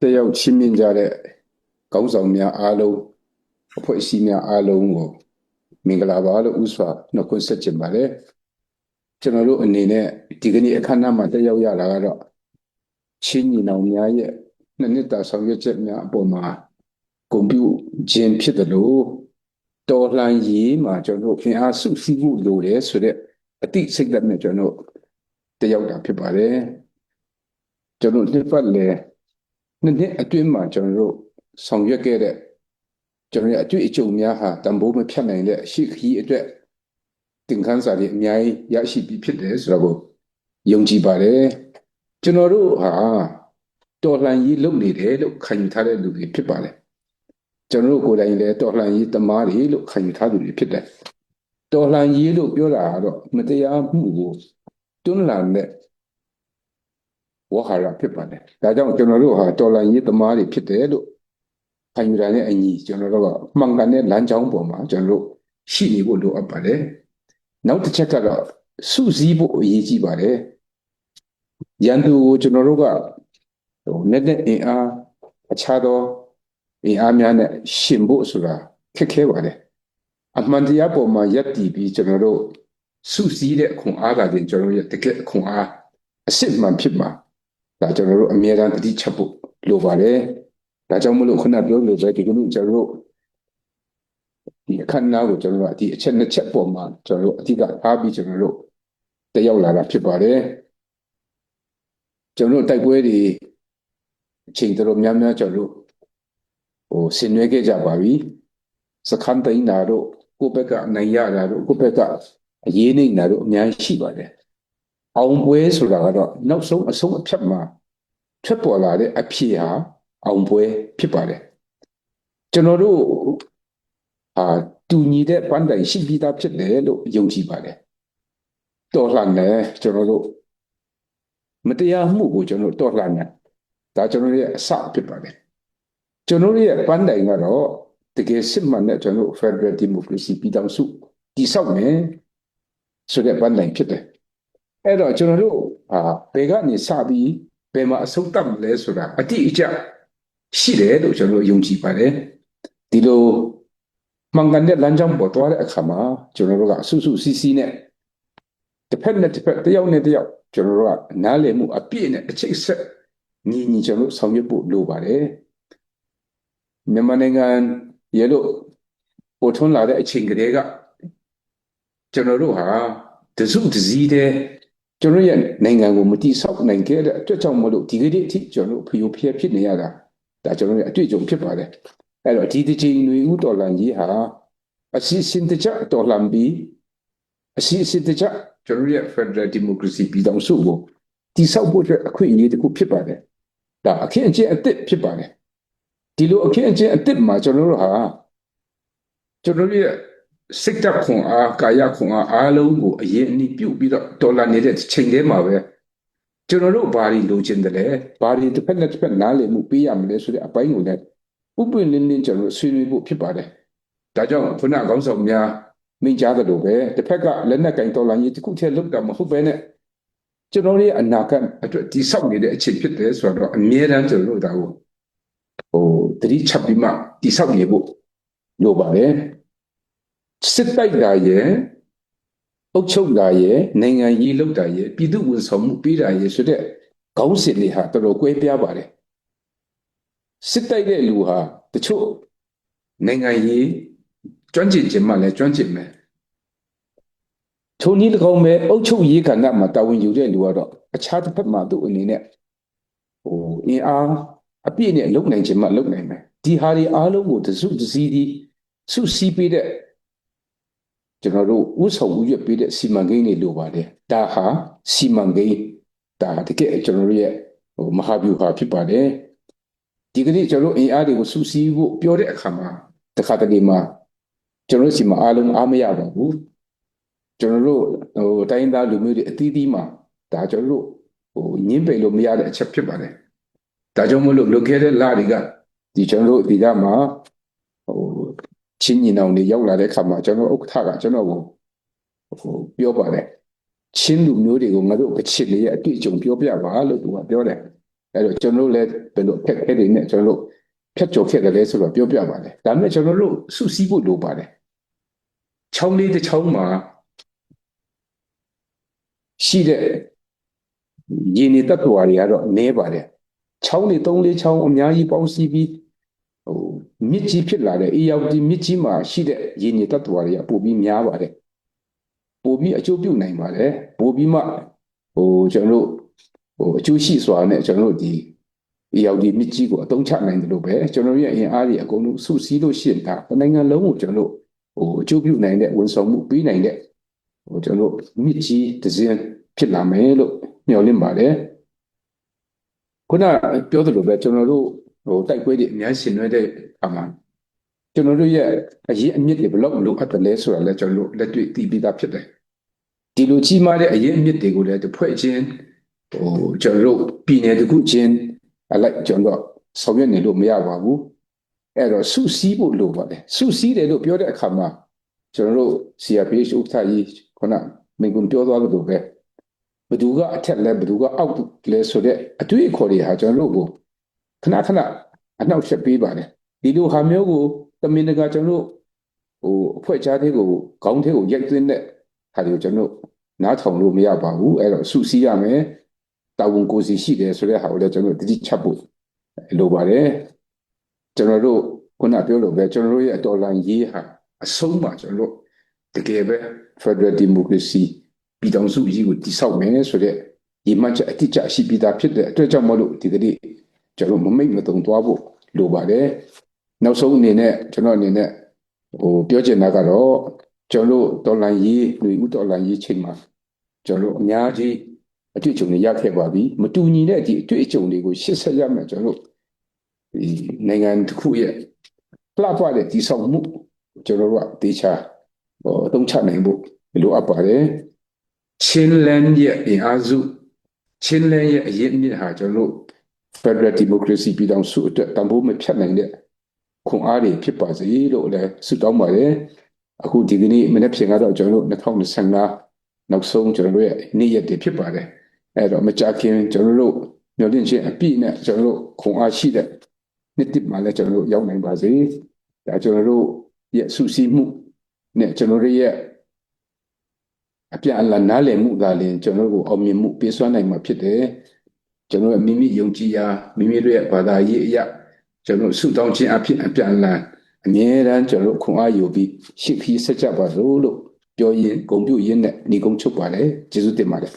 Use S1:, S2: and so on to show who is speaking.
S1: တက်ရောက်ချင်းမြင့်ကြတဲ့ခေါင်းဆောင်များအားလုံးအဖွဲ့အစည်းများအားလုံးကိုမင်္ဂလာပါလို့ဥစွာနှုတ်ခွန်းဆက်ချင်ပါတယ်ကျွန်တော်တို့အနေနဲ့ဒီကနေ့အခမ်းအနားမှာတက်ရောက်ရတာကတော့ချင်းညီနောင်များရဲ့နှစ်တာဆောင်ရွက်ချက်များအပေါ်မှာဂုဏ်ပြုခြင်းဖြစ်တယ်လို့တော်လှန်ရေးမှာကျွန်တော်တို့အင်အားစုစည်းမှုလိုတယ်ဆိုတဲ့အတိစိတ်ဓာတ်နဲ့ကျွန်တော်တက်ရောက်တာဖြစ်ပါတယ်ကျွန်တော်နှစ်ပတ်လည်နှစ်အတွင်းမှာကျွန်တော်တို့ဆောင်ရွက်ခဲ့တဲ့ကျွန်တော်ရဲ့အတွေ့အကြုံများဟာတန်ဖိုးမဖြတ်နိုင်တဲ့ရှေ့ခရီးအတွက်သင်ခန်းစာတွေအများကြီးရရှိပြီးဖြစ်တယ်ဆိုတော့ယုံကြည်ပါတယ်ကျွန်တော်တို့ဟာတော်လှန်ရေးလုပ်နေတယ်လို့ခံယူထားတဲ့လူတွေဖြစ်ပါတယ်ကျွန်တော်တို့ကိုယ်တိုင်လည်းတော်လှန်ရေးသမားတွေလို့ခံယူထားသူတွေဖြစ်တယ်တော်လှန်ရေးလို့ပြောတာကတော့မတရားမှုကိုတွန်းလှန်တဲ့ဝါဟာရဖြစ်ပါတယ်ဒါကြောင့်ကျွန်တော်တို့ဟာတော်လှန်ရေးသမားတွေဖြစ်တယ်လို့ခံယူတာနဲ့အညီကျွန်တော်တို့ကမှန်ကန်တဲ့လမ်းကြောင်းပေါ်မှာကျွန်တော်တို့ရှိနေဖို့လိုအပ်ပါတယ်နောက်တစ်ချက်ကတော့စုစည်းဖို့အရေးကြီးပါတယ်ရန်သူကိုကျွန်တော်တို့ကနဲ့အင်အားအခြားသောအင်အားများနဲ့ရှင်ဖို့ဆိုတာခက်ခဲပါတယ်အမှန်တရားပေါ်မှာယက်တည်ပြီးကျွန်တော်တို့စုစည်းတဲ့ခွန်အားကတင်ကျွန်တော်တို့ရဲ့တကယ့်ခွန်အားအစစ်မှန်ဖြစ်မှာဒါကျွန်တော်တို့အမြဲတမ်းတတိချက်ဖို့လိုပါတယ်ဒါကြောင့်မလို့ခုနပြောလို့ပဲဒီကနေ့ကျွန်တော်တို့ဒီအခမ်းအနားကိုကျွန်တော်တို့ဒီအချက်နှစ်ချက်ပေါ်မှာကျွန်တော်တို့အဓိကအားပြီးကျွန်တော်တို့တက်ရောက်လာတာဖြစ်ပါတယ်ကျွန်တော်တို့တိုက်ပွဲတွေအချိန်တော်များများကျွန်တော်တို့ဆင်နွှဲခဲ့ကြပါပြီစခန်းတိုင်းနာတို့ကိုယ့်ဘက်ကအနိုင်ရတာတို့ကိုယ့်ဘက်ကအရေးနေတာတို့အများကြီးရှိပါတယ်အောင်ပွဲဆိုတာကတော့နောက်ဆုံးအဆုံးအဖြတ်မှာထွက်ပေါ်လာတဲ့အဖြေဟာအောင်ပွဲဖြစ်ပါတယ်ကျွန်တော်တို့တူညီတဲ့ပန်းတိုင်ရှိပြီးသားဖြစ်တယ်လို့ယုံကြည်ပါတယ်တော်လှန်တယ်ကျွန်တော်တို့မတရားမှုကိုကျွန်တော်တော်လှန်တယ်ဒါကျွန်တော်ရဲ့အစဖြစ်ပါတယ်ကျွန်တော်ရဲ့ပန်းတိုင်ကတော့တကယ်စစ်မှန်တဲ့ကျွန်တော် Federal Democracy ပြည်ထောင်စုတည်ဆောက်မယ်ဆိုတဲ့ပန်းတိုင်ဖြစ်တယ်အဲ့တော့ကျွန်တော်တို့ဘယ်ကနေစပြီးဘယ်မှာအဆုံးသတ်မလဲဆိုတာအတိအကျရှိတယ်လို့ကျွန်တော်ယုံကြည်ပါတယ်ဒီလိုမှန်ကန်တဲ့လမ်းကြောင်းပေါ်သွားတဲ့အခါမှာကျွန်တော်တို့ကစုစုစည်းစည်းနဲ့တစ်ဖက်နဲ့တစ်ဖက်တယောက်နဲ့တယောက်ကျွန်တော်တို့ကနားလည်မှုအပြည့်နဲ့အချိတ်ဆက်ညီကျွန်တော်ဆောင်ရွက်ဖို့လိုပါတယ်မြန်မာနိုင်ငံရေလို့ပေါ်ထွန်းလာတဲ့အချိန်ကလေးကကျွန်တော်တို့ဟာတစုတစည်းတဲ့ကျွန်တော်ရဲ့နိုင်ငံကိုမတိဆောက်နိုင်ခဲ့တဲ့အတွက်ကြောင့်မလို့ဒီကနေ့အထိကျွန်တော်တို့ဖျို့ဖျက်ဖြစ်နေရတာဒါကျွန်တော်ရဲ့အတွေ့အကြုံဖြစ်ပါတယ်အဲ့တော့ဒီတစ်ချိန်ຫນွေဦးတော်လှန်ရေးဟာအစီအစဉ်တကျတော်လှန်ပြီးအစီအစဉ်တကျကျွန်တော်ရဲ့ Federal Democracy ပြည်ထောင်စုကိုတည်ဆောက်ဖို့အတွက်အခွင့်အရေးတစ်ခုဖြစ်ပါတယ်ဒါအခင်းအကျင်းအသစ်ဖြစ်ပါတယ်ဒီလိုအခင်းအကျင်းအသစ်မှာကျွန်တော်တို့ဟာကျွန်တော်ရဲ့စိတ်ဓာတ်ခွန်အားကာယခွန်အားလုံးကိုအရင်အနည်းပြုတ်ပြီးတော့ဒေါ်လာနေတဲ့ချိန်ထဲမှာပဲကျွန်တော်တို့ဘာတွေလိုချင်တယ်လဲဘာတွေတစ်ဖက်နဲ့တစ်ဖက်နားလည်မှုပေးရမလဲဆိုတဲ့အပိုင်းကိုလည်းဥပ္ပင်လင်းလင်းကျွန်တော်ဆွေးနွေးဖို့ဖြစ်ပါတယ်ဒါကြောင့်ခုနခေါင်းဆောင်များမိန့်ကြားသလိုပဲတစ်ဖက်ကလက်နက်ကင်တော်လှန်ရေးတစ်ခုတည်းလုပ်တာမဟုတ်ပဲနဲ့ကျွန်တော်ရဲ့အနာဂတ်အတွက်တည်ဆောက်နေတဲ့အချိန်ဖြစ်တယ်ဆိုတော့အမြဲတမ်းကျွန်တော်တို့ဒါကိုတတိချက်ပြီးမှတည်ဆောက်နေဖို့လိုပါတယ်စစ်တိုက်တာရဲ့အုပ်ချုပ်တာရဲ့နိုင်ငံရေးလုပ်တာရဲ့ပြည်သူ့ဝန်ဆောင်မှုပေးတာရဲ့ဆိုတဲ့ခေါင်းစဉ်တွေဟာတော်တော်ကွဲပြားပါတယ်စစ်တိုက်တဲ့လူဟာတချို့နိုင်ငံရေးကျွမ်းကျင်ခြင်းမှလည်းကျွမ်းကျင်မယ်ထိုနည်း၎င်းပဲအုပ်ချုပ်ရေးကဏ္ဍမှာတာဝန်ယူတဲ့လူကတော့အခြားတစ်ဖက်မှာသူ့အနေနဲ့အင်အားအပြည့်နဲ့လုပ်နိုင်ခြင်းမှလုပ်နိုင်မယ်ဒီဟာတွေအားလုံးကိုတစုတစည်းဒီစုစည်းပေးတဲ့ကျွန်တော်တို့ဥဆောင်ဥရွက်ပေးတဲ့စီမံကိန်းတွေလိုပါတယ်ဒါဟာစီမံကိန်းဒါတကယ်ကျွန်တော်တို့ရဲ့မဟာဗျူဟာဖြစ်ပါတယ်ဒီကနေ့ကျွန်တော်တို့အင်အားတွေကိုစုစည်းဖို့ပြောတဲ့အခါမှာတခါတလေမှာကျွန်တော်တို့စီမံအားလုံးအားမရပါဘူးကျွန်တော်တို့တိုင်းသားလူမျိုးတွေအသီးသီးမှာဒါကျွန်တော်တို့ညင်းပယ်လို့မရတဲ့အချက်ဖြစ်ပါတယ်ဒါကြောင့်မလို့လွန်ခဲ့တဲ့လတွေကဒီကျွန်တော်တို့ဒီကမှာချင်းညီနောင်တွေရောက်လာတဲ့အခါမှာကျွန်တော်ဥက္ကဋ္ဌကကျွန်တော်ကိုပြောပါတယ်ချင်းလူမျိုးတွေကိုငါတို့ကချစ်လေးရဲ့အတွေ့အကြုံပြောပြပါလို့သူကပြောတယ် အဲ့တော့ကျွန်တော်တို့လည်းဘယ်လိုအခက်အခဲတွေနဲ့ကျွန်တော်တို့ဖြတ်ကျော်ခဲ့တယ်လဲဆိုတော့ပြောပြပါတယ်ဒါပေမဲ့ကျွန်တော်တို့စုစည်းဖို့လိုပါတယ်ချောင်းလေးတစ်ချောင်းမှာရှိတဲ့ရင်းနေတ attva တွေကတော့နည်းပါတယ်ချောင်းတွေ3-4ချောင်းအများကြီးပေါင်းစည်းပြီးမြစ်ကြီးဖြစ်လာတဲ့အေးရောက်ဒီမြစ်ကြီးမှာရှိတဲ့ရင်းနေတ attva တွေကပိုပြီးများပါတယ်ပိုပြီးအကျိုးပြုနိုင်ပါတယ်ပိုပြီးမှကျွန်တော်တို့အကျိုးရှိစွာနဲ့ကျွန်တော်တို့ဒီအေးရောက်ဒီမြစ်ကြီးကိုအသုံးချနိုင်တယ်လို့ပဲကျွန်တော်ရဲ့အင်အားတွေအကုန်လုံးစုစည်းလို့ရှိရင်ဒါနိုင်ငံလုံးကိုကျွန်တော်တို့အကျိုးပြုနိုင်တဲ့ဝန်ဆောင်မှုပေးနိုင်တဲ့ကျွန်တော်တို့မြစ်ကြီးတစ်စင်းဖြစ်လာမယ်လို့မျှော်လင့်ပါတယ်ခုနပြောသလိုပဲကျွန်တော်တို့တိုက်ပွဲတွေအများကြီးဆင်နွှဲတဲ့အခါမှာကျွန်တော်တို့ရဲ့အရေးအမြစ်တွေဘယ်လောက်လိုအပ်တယ်လဲဆိုတာလည်းကျွန်တော်တို့လက်တွေ့သိပြီးသားဖြစ်တယ်ဒီလိုကြီးမားတဲ့အရေးအမြစ်တွေကိုလည်းတစ်ဖွဲ့ချင်းကျွန်တော်တို့ပြည်နယ်တစ်ခုချင်းအလိုက်ကျွန်တော်ဆောင်ရွက်နေလို့မရပါဘူးအဲ့တော့စုစည်းဖို့လိုပါတယ်စုစည်းတယ်လို့ပြောတဲ့အခါမှာကျွန်တော်တို့ CRPH ဥက္ကဋ္ဌကြီးခုနမိန့်ခွန်းပြောသွားသလိုပဲဘယ်သူကအထက်လဲဘယ်သူကအောက်လဲဆိုတဲ့အတွေ့အခေါ်တွေဟာကျွန်တော်တို့ကိုခဏခဏအနှောက်အယှက်ပေးပါတယ်ဒီလိုဟာမျိုးကိုတမင်တကာကျွန်တော်တို့အဖွဲ့ခြားသေးကိုခေါင်းထဲကိုရိုက်သွင်းတဲ့ဟာတွေကိုကျွန်တော်နားထောင်လို့မရပါဘူးအဲ့တော့စုစည်းရမယ်တာဝန်ကိုယ်စီရှိတယ်ဆိုတဲ့ဟာကိုလည်းကျွန်တော်တတိချပ်ဖို့လိုပါတယ်ကျွန်တော်တို့ခုနပြောလို့ပဲကျွန်တော်တို့ရဲ့တော်လှန်ရေးဟာအဆုံးမှာကျွန်တော်တို့တကယ်ပဲ Federal Democracy ပြည်ထောင်စုကြီးကိုတည်ဆောက်မယ်ဆိုတဲ့ရည်မှန်းချက်အတိအကျရှိပြီးသားဖြစ်တဲ့အတွက်ကြောင့်မလို့ဒီကနေ့ကျွန်တော်မမိတ်မတုံသွားဖို့လိုပါတယ်နောက်ဆုံးအနေနဲ့ကျွန်တော်အနေနဲ့ပြောချင်တာကတော့ကျွန်တော်တော်လှန်ရေးလူဦးတော်လှန်ရေးချိန်မှာကျွန်တော်အများကြီးအတွေ့အကြုံတွေရခဲ့ပါပြီမတူညီတဲ့ဒီအတွေ့အကြုံတွေကိုရှေ့ဆက်ရမယ်ကျွန်တော်ဒီနိုင်ငံတစ်ခုရဲ့လှပတဲ့တည်ဆောက်မှုကျွန်တော်တို့ကတေချာအသုံးချနိုင်ဖို့လိုအပ်ပါတယ်ချင်းလန်းရဲ့အင်အားစုချင်းလန်းရဲ့အရေးအမြစ်ဟာကျွန်တော်တို့ Federal Democracy ပြည်ထောင်စုအတွက်တန်ဖိုးမဖြတ်နိုင်တဲ့ခွန်အားတွေဖြစ်ပါစေလို့လည်းဆုတောင်းပါတယ်အခုဒီကနေ့မနေ့ပြင်ကတော့ကျွန်တော်တို့2025နောက်ဆုံးကျွန်တော်တို့ရဲ့နေ့ရက်တွေဖြစ်ပါတယ်အဲ့တော့မကြခင်ကျွန်တော်တို့မျှော်လင့်ခြင်းအပြည့်နဲ့ကျွန်တော်တို့ခွန်အားရှိတဲ့နေ့တစ်မှာလည်းကျွန်တော်တို့ရောက်နိုင်ပါစေဒါကျွန်တော်တို့ရဲ့ဆုစည်းမှုနဲ့ကျွန်တော်တို့ရဲ့အပြန်အလှန်နားလည်မှုသာလျှင်ကျွန်တော်တို့ကိုအောင်မြင်မှုပေးစွမ်းနိုင်မှာဖြစ်တယ်ကျွန်တော်မိမိယုံကြည်ရာမိမိတို့ရဲ့ဘာသာရေးအရာကျွန်တော်ဆုတောင်းခြင်းအဖြစ်အပြန်အလှန်အမြဲတမ်းကျွန်တော်ခွန်အားယူပြီးရှေ့ခီးဆက်ကြပါလို့ပြောရင်းဂုဏ်ပြုရင်းနဲ့ညီကုန်းချုပ်ပါလေကျေးဇူးတင်ပါတယ်